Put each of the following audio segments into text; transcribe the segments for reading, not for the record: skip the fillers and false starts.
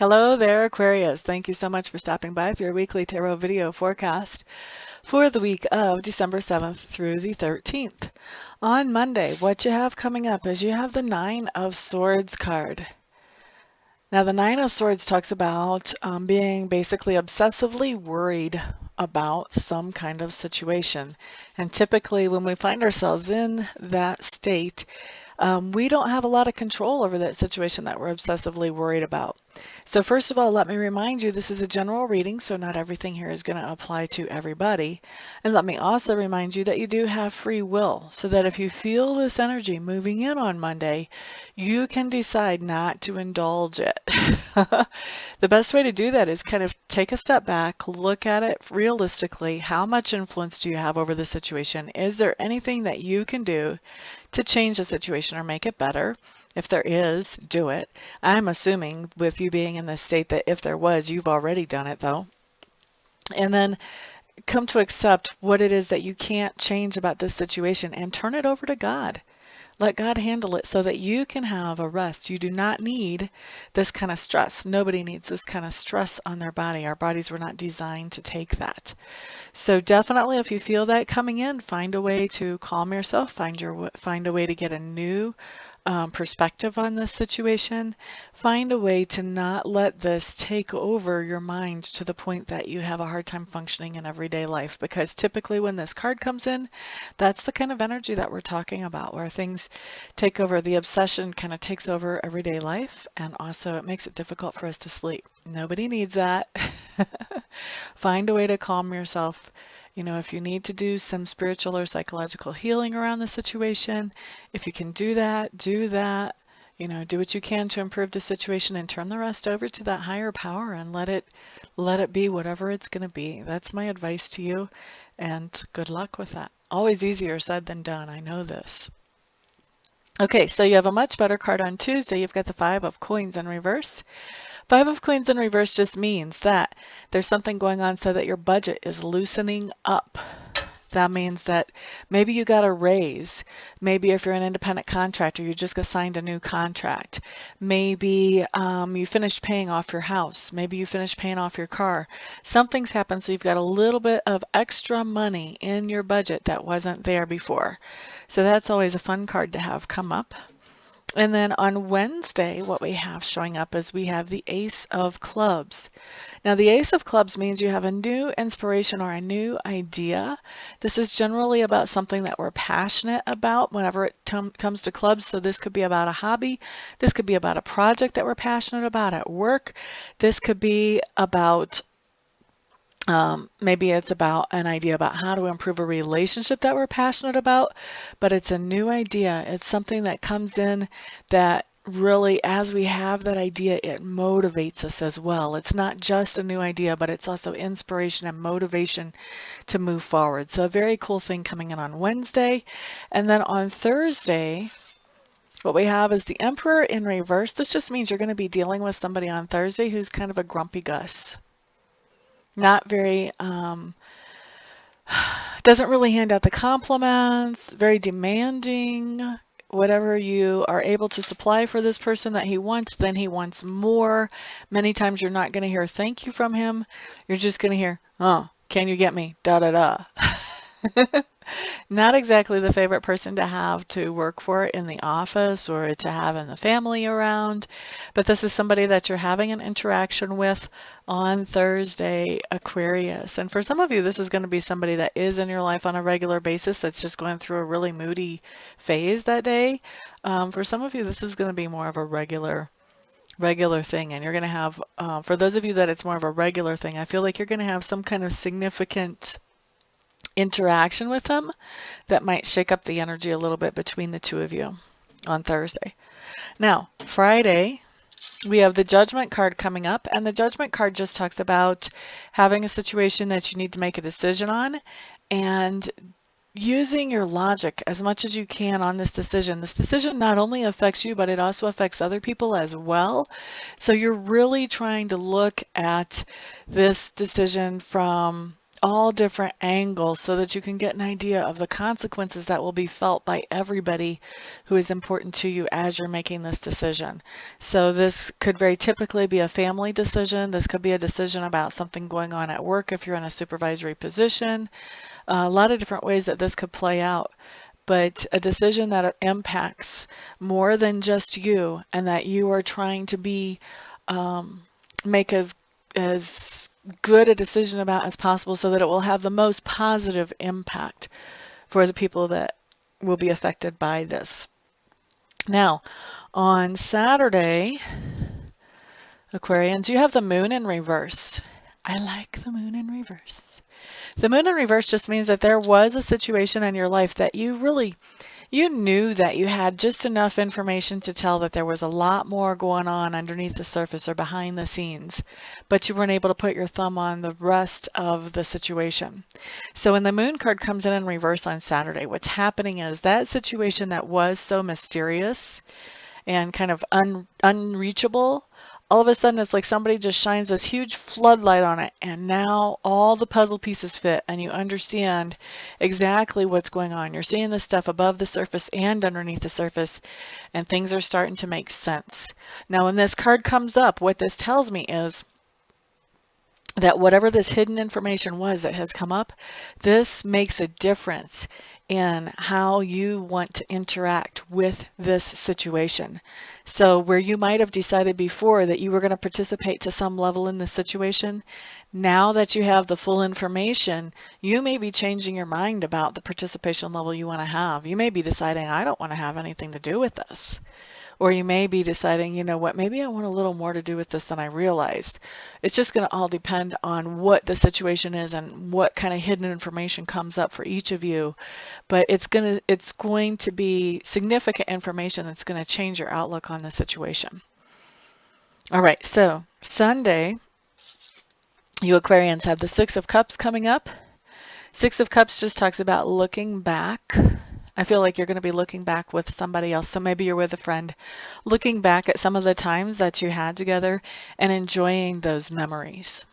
Hello there, Aquarius. Thank you so much for stopping by for your weekly tarot video forecast for the week of December 7th through the 13th. On Monday, what you have coming up is you have the Nine of Swords card. Now, the Nine of Swords talks about being basically obsessively worried about some kind of situation. And typically, when we find ourselves in that state, we don't have a lot of control over that situation that we're obsessively worried about. So first of all, let me remind you, this is a general reading, so not everything here is going to apply to everybody. And let me also remind you that you do have free will, so that if you feel this energy moving in on Monday, you can decide not to indulge it. The best way to do that is kind of take a step back, look at it realistically. How much influence do you have over the situation? Is there anything that you can do to change the situation or make it better? If there is, do it. I'm assuming with you being in this state that if there was, you've already done it though. And then come to accept what it is that you can't change about this situation and turn it over to God. Let God handle it so that you can have a rest. You do not need this kind of stress. Nobody needs this kind of stress on their body. Our bodies were not designed to take that. So definitely, if you feel that coming in, find a way to calm yourself. Find a way to get a new perspective on this situation. Find a way to not let this take over your mind to the point that you have a hard time functioning in everyday life, because typically when this card comes in, that's the kind of energy that we're talking about, where things take over. The obsession kind of takes over everyday life, and also it makes it difficult for us to sleep. Nobody needs that. Find a way to calm yourself. You know, if you need to do some spiritual or psychological healing around the situation, if you can do that, do that. You know, do what you can to improve the situation and turn the rest over to that higher power and let it be whatever it's going to be. That's my advice to you, and good luck with that. Always easier said than done. I know this. Okay, so you have a much better card on Tuesday. You've got the Five of Coins in reverse. Five of Coins in reverse just means that there's something going on so that your budget is loosening up. That means that maybe you got a raise. Maybe if you're an independent contractor, you just signed a new contract. Maybe you finished paying off your house. Maybe you finished paying off your car. Something's happened, so you've got a little bit of extra money in your budget that wasn't there before. So that's always a fun card to have come up. And then on Wednesday, what we have showing up is we have the Ace of Clubs. Now, the Ace of Clubs means you have a new inspiration or a new idea. This is generally about something that we're passionate about whenever it comes to clubs. So this could be about a hobby. This could be about a project that we're passionate about at work. This could be about maybe it's about an idea about how to improve a relationship that we're passionate about, but it's a new idea. It's something that comes in that really, as we have that idea, it motivates us as well. It's not just a new idea, but it's also inspiration and motivation to move forward. So a very cool thing coming in on Wednesday. And then on Thursday, what we have is the Emperor in reverse. This just means you're going to be dealing with somebody on Thursday who's kind of a grumpy Gus. Not very, doesn't really hand out the compliments, very demanding. Whatever you are able to supply for this person that he wants, then he wants more. Many times you're not going to hear thank you from him. You're just going to hear, oh, can you get me? Da da da. Not exactly the favorite person to have to work for in the office or to have in the family around, but this is somebody that you're having an interaction with on Thursday, Aquarius. And for some of you, this is going to be somebody that is in your life on a regular basis that's just going through a really moody phase that day. For some of you, this is going to be more of a regular thing, and you're going to have, for those of you that it's more of a regular thing, I feel like you're going to have some kind of significant interaction with them that might shake up the energy a little bit between the two of you on Thursday. Now, Friday, we have the Judgment card coming up, and the Judgment card just talks about having a situation that you need to make a decision on and using your logic as much as you can on this decision. This decision not only affects you, but it also affects other people as well. So you're really trying to look at this decision from all different angles so that you can get an idea of the consequences that will be felt by everybody who is important to you as you're making this decision. So this could very typically be a family decision. This could be a decision about something going on at work if you're in a supervisory position. A lot of different ways that this could play out, but a decision that impacts more than just you, and that you are trying to be make as good a decision about as possible so that it will have the most positive impact for the people that will be affected by this. Now, on Saturday, Aquarians, you have the moon in reverse. I like the moon in reverse. The moon in reverse just means that there was a situation in your life that you knew that you had just enough information to tell that there was a lot more going on underneath the surface or behind the scenes, but you weren't able to put your thumb on the rest of the situation. So when the moon card comes in reverse on Saturday, what's happening is that situation that was so mysterious and kind of unreachable, all of a sudden it's like somebody just shines this huge floodlight on it, and now all the puzzle pieces fit and you understand exactly what's going on. You're seeing this stuff above the surface and underneath the surface, and things are starting to make sense. Now when this card comes up, what this tells me is that whatever this hidden information was that has come up, this makes a difference in how you want to interact with this situation. So where you might have decided before that you were going to participate to some level in this situation, now that you have the full information, you may be changing your mind about the participation level you want to have. You may be deciding, I don't want to have anything to do with this. Or you may be deciding, you know what, maybe I want a little more to do with this than I realized. It's just going to all depend on what the situation is and what kind of hidden information comes up for each of you. But it's going to be significant information that's going to change your outlook on the situation. All right, so Sunday, you Aquarians have the Six of Cups coming up. Six of Cups just talks about looking back. I feel like you're going to be looking back with somebody else. So maybe you're with a friend, looking back at some of the times that you had together and enjoying those memories.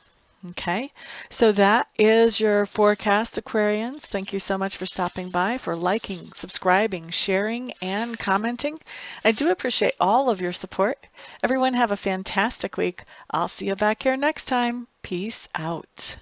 Okay, so that is your forecast, Aquarians. Thank you so much for stopping by, for liking, subscribing, sharing, and commenting. I do appreciate all of your support. Everyone have a fantastic week. I'll see you back here next time. Peace out.